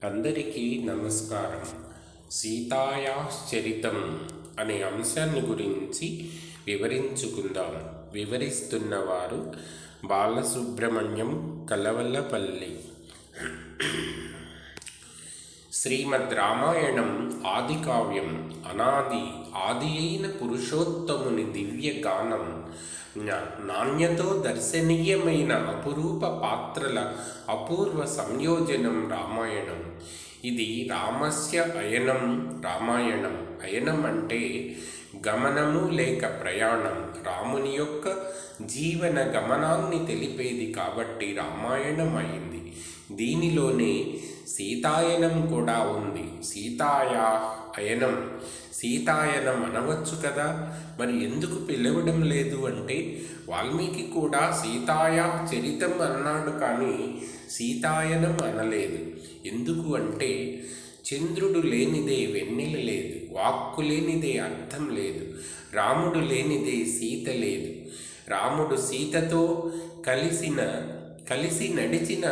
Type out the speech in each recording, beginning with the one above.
అందరికీ నమస్కారం. సీతాయాశ్చరితం అనే అంశాన్ని గురించి వివరించుకుందాం. వివరిస్తున్నవారు బాలసుబ్రహ్మణ్యం కలవల్లపల్లి. శ్రీమద్ రామాయణం ఆది కావ్యం, అనాది ఆది అయిన పురుషోత్తముని దివ్య గానం, నాణ్యతో దర్శనీయమైన అపురూప పాత్రల అపూర్వ సంయోజనం రామాయణం. ఇది రామస్య అయనం. రామాయణం అయనం అంటే గమనము లేక ప్రయాణం. రాముని యొక్క జీవన గమనాన్ని తెలిపేది కాబట్టి రామాయణం అయింది. దీనిలోనే సీతాయనం కూడా ఉంది. సీతాయా అయనం, సీతాయనం అనవచ్చు కదా. మరి ఎందుకు పిలవడం లేదు అంటే, వాల్మీకి కూడా సీతాయా చరితం అన్నాడు కానీ సీతాయనం అనలేదు. ఎందుకు అంటే, చంద్రుడు లేనిదే వెన్నెల లేదు, వాక్కు లేనిదే అర్థం లేదు, రాముడు లేనిదే సీత లేదు. రాముడు సీతతో కలిసి నడిచిన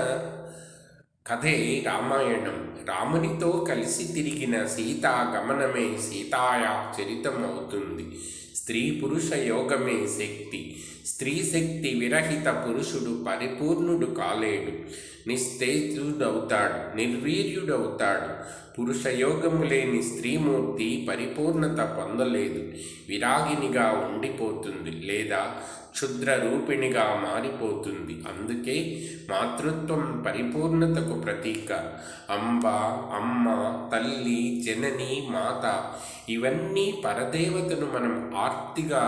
కథే రామాయణం. రామునితో కలిసి తిరిగిన సీతా గమనమే సీతాయా చరితం అవుతుంది. స్త్రీ పురుష యోగమే శక్తి. స్త్రీ శక్తి విరహిత పురుషుడు పరిపూర్ణుడు కాలేడు. నిస్తేజుడవుతాడు, నిర్వీర్యుడవుతాడు. పురుష యోగము లేని స్త్రీమూర్తి పరిపూర్ణత పొందలేదు. విరాగినిగా ఉండిపోతుంది లేదా క్షుద్ర రూపిణిగా మారిపోతుంది. అందుకే మాతృత్వం పరిపూర్ణతకు ప్రతీక. అంబ, అమ్మ, తల్లి, జనని, మాత ఇవన్నీ పరదేవతను మనం ఆర్తిగా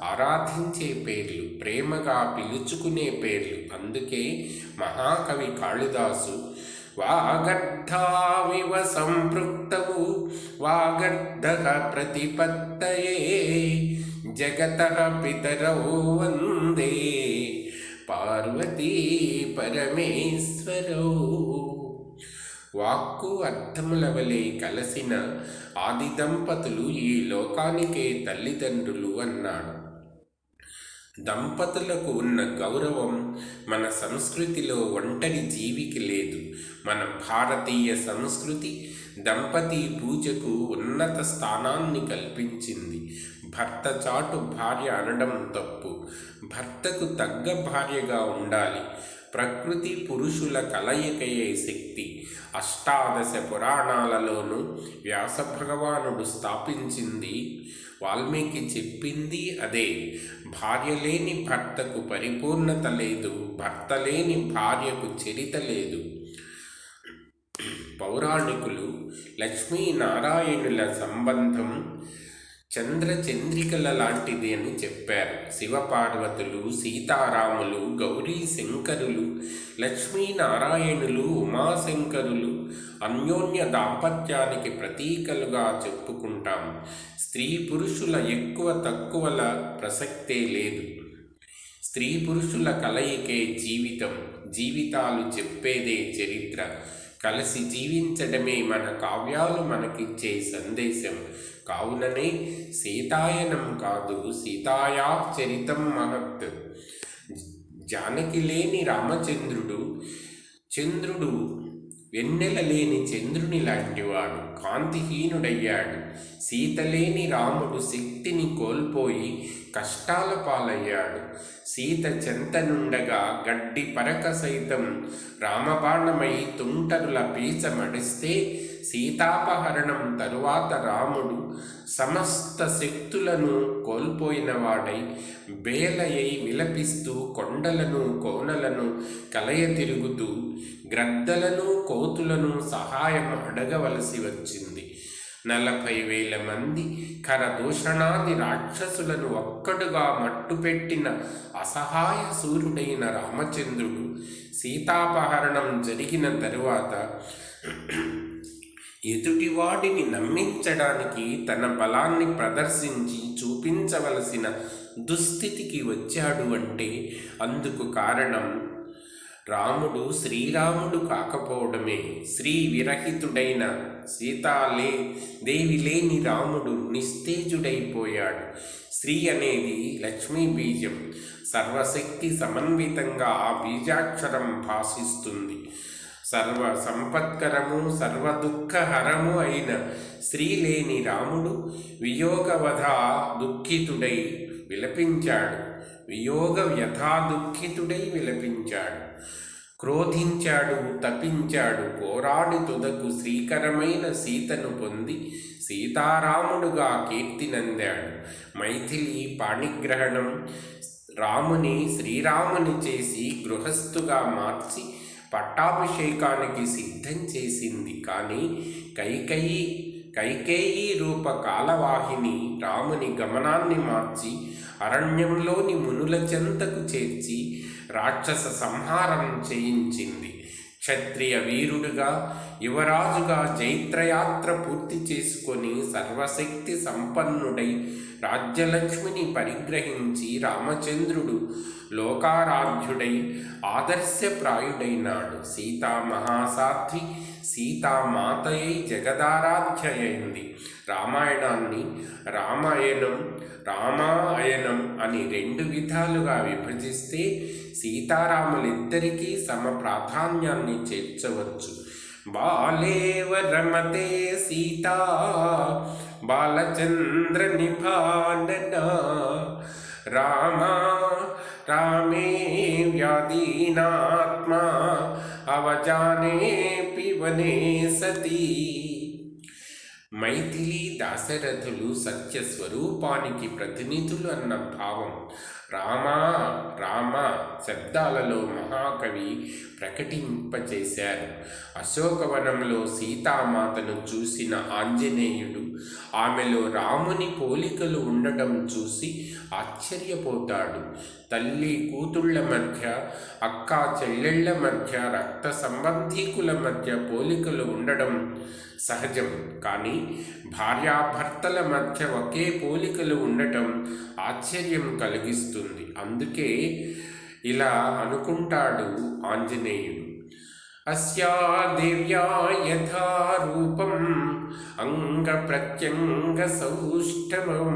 ఆరాధించే పేర్లు, ప్రేమగా పిలుచుకునే పేర్లు. అందుకే మహాకవి కాళిదాసు వాగర్ధావివ సంపృక్తవు వాగర్ధః ప్రతిపత్తయే జగతః పితరౌ వందే పార్వతీ పరమేశ్వరౌ. వాక్కు అర్థముల వలె కలసిన ఆది దంపతులు ఈ లోకానికే తల్లిదండ్రులు అన్నాడు. దంపతులకు ఉన్న గౌరవం మన సంస్కృతిలో ఒంటరి జీవికి లేదు. మన భారతీయ సంస్కృతి దంపతి పూజకు ఉన్నత స్థానాన్ని కల్పించింది. భర్త చాటు భార్య అనడం తప్పు. భర్తకు తగ్గ భార్యగా ఉండాలి. ప్రకృతి పురుషుల కలయికయే శక్తి. అష్టాదశ పురాణాలలోనూ వ్యాస భగవానుడు స్థాపించింది, వాల్మీకి చెప్పింది అదే. భార్య లేని భర్తకు పరిపూర్ణత లేదు, భర్త లేని భార్యకు చరిత లేదు. పౌరాణికులు లక్ష్మీనారాయణుల సంబంధం చంద్రచంద్రికల లాంటిది అని చెప్పారు. శివపార్వతులు, సీతారాములు, గౌరీ శంకరులు, లక్ష్మీనారాయణులు, ఉమాశంకరులు అన్యోన్య దాంపత్యానికి ప్రతీకలుగా చెప్పుకుంటాం. స్త్రీ పురుషుల ఎక్కువ తక్కువల ప్రసక్తే లేదు. స్త్రీ పురుషుల కలయికే జీవితం. జీవితాలు చెప్పేదే చరిత్ర. కలిసి జీవించడమే మన కావ్యాలు మనకిచ్చే సందేశం. కావుననే సీతాయనం కాదు, సీతాయా చరితం మహత్. జానకి లేని రామచంద్రుడు, చంద్రుడు వెన్నెల లేని చంద్రుని లాంటివాడు, కాంతిహీనుడయ్యాడు. సీత లేని రాముడు శక్తిని కోల్పోయి కష్టాల పాలయ్యాడు. సీత చెంతనుండగా గడ్డి పరక సైతం రామబాణమై తుంటరుల పీచ మడిస్తే, సీతాపహరణం తరువాత రాముడు సమస్త శక్తులను కోల్పోయినవాడై బేలయ్యి విలపిస్తూ కొండలను కోనలను కలయ తిరుగుతూ గ్రద్దలను కోతులను సహాయం అడగవలసి వచ్చింది. 40,000 మంది ఖరదూషణాది రాక్షసులను ఒక్కడుగా మట్టుపెట్టిన అసహాయ సూర్యుడైన రామచంద్రుడు సీతాపహరణం జరిగిన తరువాత ఎదుటివాడిని నమ్మించడానికి తన బలాన్ని ప్రదర్శించి చూపించవలసిన దుస్థితికి వచ్చాడు అంటే అందుకు కారణం రాముడు శ్రీరాముడు కాకపోవడమే. శ్రీ విరహితుడైన దేవి లేని రాముడు నిస్తేజుడైపోయాడు. శ్రీ అనేది లక్ష్మీ బీజం. సర్వశక్తి సమన్వితంగా ఆ బీజాక్షరం భాషిస్తుంది. సర్వ సంపత్కరము సర్వదుఃఖహరము అయిన శ్రీ లేని రాముడు వియోగవధ దుఃఖితుడై విలపించాడు. వియోగ వ్యథా దుఃఖితుడై విలపించాడు. క్రోధించాడు, తపించాడు. పోరాడి తుదకు శ్రీకరమైన సీతను పొంది సీతారాముడుగా కీర్తినందాడు. మైథిలి పాణిగ్రహణం శ్రీరాముని చేసి గృహస్థుగా మార్చి పట్టాభిషేకానికి సిద్ధం చేసింది. కానీ కైకేయి రూప కాలవాహిని రాముని గమనాన్ని మార్చి అరణ్యంలోని మునుల చెంతకు చేర్చి రాక్షస సంహారం చేయించింది. క్షత్రియ వీరుడుగా యువరాజుగా జైత్రయాత్ర పూర్తి చేసుకొని సర్వశక్తి సంపన్నుడై రాజ్యలక్ష్మిని పరిగ్రహించి రామచంద్రుడు లోకారాధ్యుడై ఆదర్శప్రాయుడైనాడు. సీతామహాసాధ్వి సీతామాతయై జగదారాధ్యయింది. రామాయణాన్ని రామాయణం అని 2 విధాలుగా విభజిస్తే సీతారాములిద్దరికీ సమ ప్రాధాన్యాన్ని చేర్చవచ్చు. బాలేవ రమతే సీతా బాలచంద్ర నిభానన రామే వ్యాధీనాత్మా అవజానే పివనే సతీ. మైథిలి దాశరథులు సత్యస్వరూపానికి ప్రతినిధులు అన్న భావం రామ శబ్దాలలో మహాకవి ప్రకటింపచేశారు. అశోకవనంలో సీతామాతను చూసిన ఆంజనేయుడు ఆమెలో రాముని పోలికలు ఉండటం చూసి ఆశ్చర్యపోతాడు. తల్లి కూతుళ్ల మధ్య, అక్క చెల్లెళ్ల మధ్య, రక్త సంబంధీకుల మధ్య పోలికలు ఉండడం సహజం. కానీ భార్యాభర్తల మధ్య ఒకే పోలికలు ఉండటం ఆశ్చర్యం కలిగిస్తుంది. అందుకే ఇలా అనుకుంటాడు ఆంజనేయుడు. అస్యా దేవ్యా యథా రూపం అంగ ప్రత్యంగ సౌష్ఠవం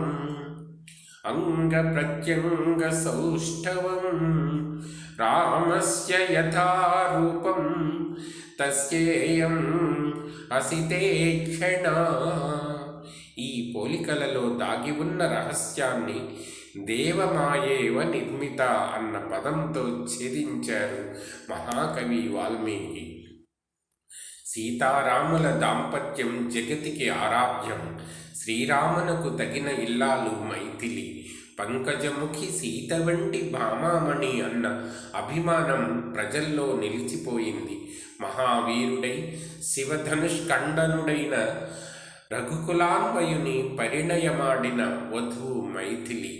రామస్య యథా రూపం తస్యేయం అసితే క్షణ. ఈ పోలికలలో దాగి ఉన్న రహస్యాన్ని దేవమాయేవ నిర్మిత అన్న పదంతో ఛేదించారు మహాకవి వాల్మీకి. సీతారాముల దాంపత్యం జగతికి ఆరాధ్యం. శ్రీరామునకు తగిన ఇల్లాలు మైథిలి. పంకజముఖి సీత వంటి భామామణి అన్న అభిమానం ప్రజల్లో నిలిచిపోయింది. మహావీరుడై శివధనుష్కండనుడైన రఘుకులాన్వయుని పరిణయమాడిన వధువు మైథిలి.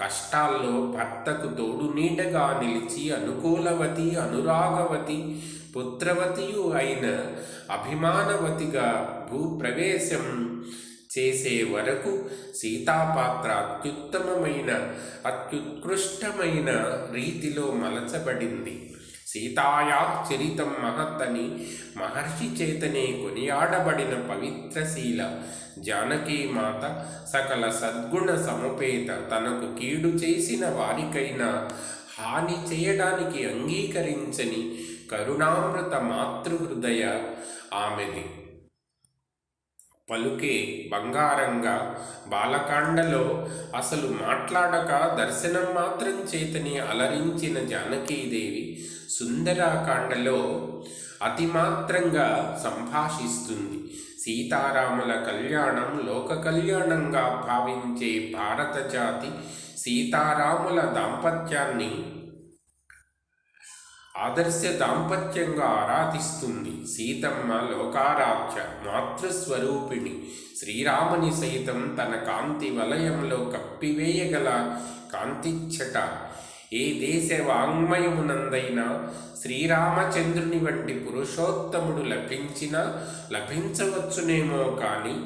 కష్టాల్లో భర్తకు తోడు నీడగా నిలిచి అనుకూలవతి, అనురాగవతి, పుత్రవతియు అయిన అభిమానవతిగా భూప్రవేశం చేసే వరకు సీతాపాత్ర అత్యుత్కృష్టమైన రీతిలో మలచబడింది. సీతాయా చరితం మహత్ అని మహర్షి చేతనే కొనియాడబడిన పవిత్రశీల జానకీమాత సకల సద్గుణ సముపేత. తనకు కీడు చేసిన వారికైనా హాని చేయడానికి అంగీకరించని కరుణామృత మాతృహృదయ ఆమెది. పలుకే బంగారంగా బాలకాండలో అసలు మాట్లాడక దర్శనం మాత్రం చేతని అలరించిన జానకీదేవి సుందరాకాండలో అతిమాత్రంగా సంభాషిస్తుంది. సీతారాముల కళ్యాణం లోక కళ్యాణంగా భావించే భారత జాతి సీతారాముల దాంపత్యాన్ని ఆదర్శ దాంపత్యంగా ఆరాధిస్తుంది. సీతమ్మ లోకారాధ్య మాతృస్వరూపిణి. శ్రీరాముని సైతం తన కాంతి వలయంలో కప్పివేయగల కాంతిచ్చట. ఏ దేశ వాంగ్మయమునందైనా శ్రీరామచంద్రుని వంటి పురుషోత్తముడు లభించవచ్చునేమో కానీ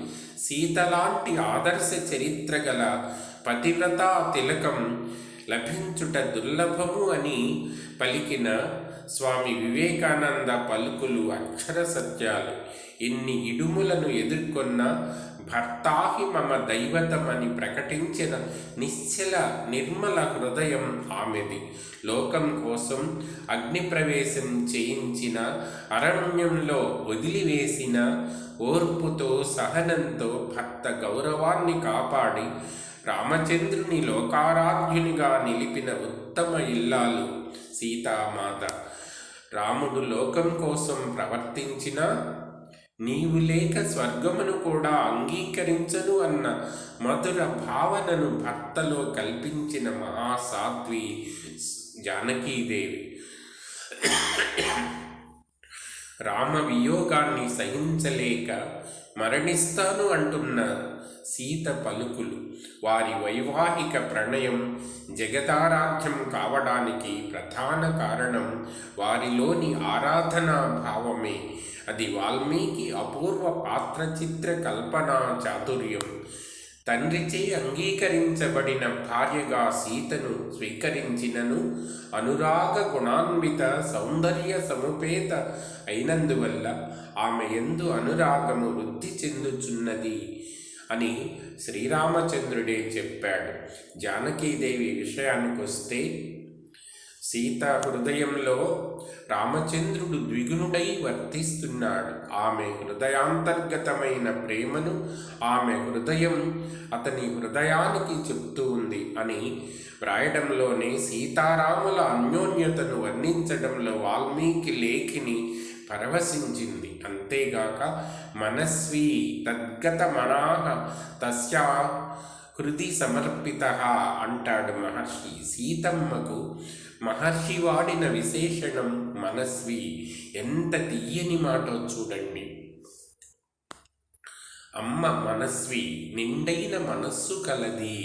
సీతలాంటి ఆదర్శ చరిత్ర గల పతివ్రతా తిలకం లభించుట దుర్లభము అని పలికిన స్వామి వివేకానంద పలుకులు అక్షర సత్యాలు. ఎన్ని ఇడుములను ఎదుర్కొన్న భర్తాహి మమ దైవతమని ప్రకటించిన నిశ్చల నిర్మల హృదయం ఆమెది. లోకం కోసం అగ్నిప్రవేశం చేయించిన, అరణ్యంలో వదిలివేసిన, ఓర్పుతో సహనంతో భర్త గౌరవాన్ని కాపాడి రామచంద్రుని లోకారాధ్యునిగా నిలిపిన ఉత్తమ ఇల్లాలు సీతామాత. రాముడు లోకం కోసం ప్రవర్తించిన, నీవు లేక స్వర్గమును కూడా అంగీకరించను అన్న మధుర భావనను భర్తలో కల్పించిన మహాసాధ్వి జానకీదేవి. రామ వియోగాన్ని సహించలేక మరణిస్తాను అంటున్న సీత పలుకులు, వారి వైవాహిక ప్రణయం జగదారాధ్యం కావడానికి ప్రధాన కారణం వారిలోని ఆరాధనా భావమే. అది వాల్మీకి అపూర్వ పాత్రచిత్ర కల్పనా చాతుర్యం. తండ్రిచే అంగీకరించబడిన భార్యగా సీతను స్వీకరించినను అనురాగ గుణాన్విత సౌందర్య సముపేత అయినందువల్ల ఆమె యందు అనురాగము వృద్ధి చెందుచున్నది అని శ్రీరామచంద్రుడే చెప్పాడు. జానకీదేవి విషయానికొస్తే, సీత హృదయంలో రామచంద్రుడు ద్విగుణుడై వర్తిస్తున్నాడు. ఆమె హృదయాంతర్గతమైన ప్రేమను ఆమె హృదయం అతని హృదయానికి చెప్తూ ఉంది అని వ్రాయడంలోనే సీతారాముల అన్యోన్యతను వర్ణించడంలో వాల్మీకి లేఖిని పరవశించింది. అంతేగాక మనస్వీ తద్గత మనాహ తస్యా హృది సమర్పిత అంటాడు మహర్షి. సీతమ్మకు మహర్షి వాడిన విశేషణం మనస్వి. ఎంత తీయని మాటో చూడండి. అమ్మ మనస్వి, నిండైన మనస్సు కలది.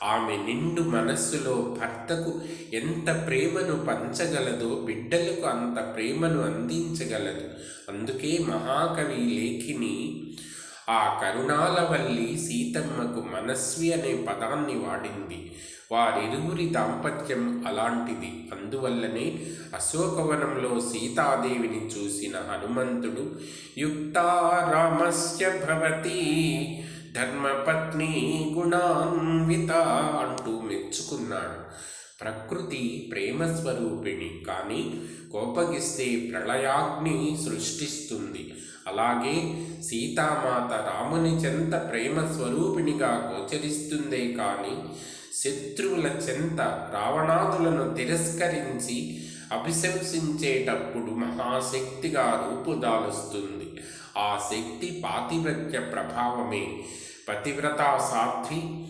ఆమె నిండు మనస్సులో భర్తకు ఎంత ప్రేమను పంచగలదో బిడ్డలకు అంత ప్రేమను అందించగలదు. అందుకే మహాకవి లేఖిని ఆ కరుణాలవల్లి సీతమ్మకు మనస్వి అనే పదాన్ని వాడింది. వారిరువురి దాంపత్యం అలాంటిది. అందువల్లనే అశోకవనంలో సీతాదేవిని చూసిన హనుమంతుడు యుక్తా రామస్య భవతి ధర్మపత్ని గుణాన్విత అంటూ మెచ్చుకున్నాడు. ప్రకృతి ప్రేమస్వరూపిణి, కానీ కోపగిస్తే ప్రళయాగ్ని సృష్టిస్తుంది. అలాగే సీతామాత రాముని చెంత ప్రేమ స్వరూపిణిగా గోచరిస్తుందే కానీ శత్రువుల చెంత రావణాదులను తిరస్కరించి అభిశంసించేటప్పుడు మహాశక్తిగా రూపుదాలుస్తుంది. ఆ శక్తి పాతివ్రత్య ప్రభావమే. పతివ్రతా సాధ్వి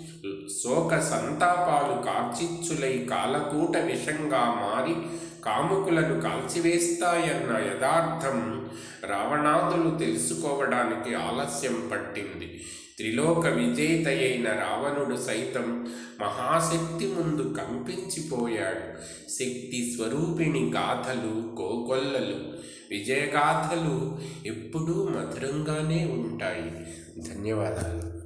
శోక సంతాపాలు కార్చిచ్చులై కాలకూట విషంగా మారి కాముకులను కాల్చివేస్తాయన్న యథార్థం రావణాదులు తెలుసుకోవడానికి ఆలస్యం పట్టింది. త్రిలోక విజేతయైన రావణుడు సైతం మహాశక్తి ముందు కంపించిపోయాడు. శక్తి స్వరూపిణి గాథలు కోకొల్లలు, విజయగాథలు ఎప్పుడూ మధురంగానే ఉంటాయి. ధన్యవాదాలు.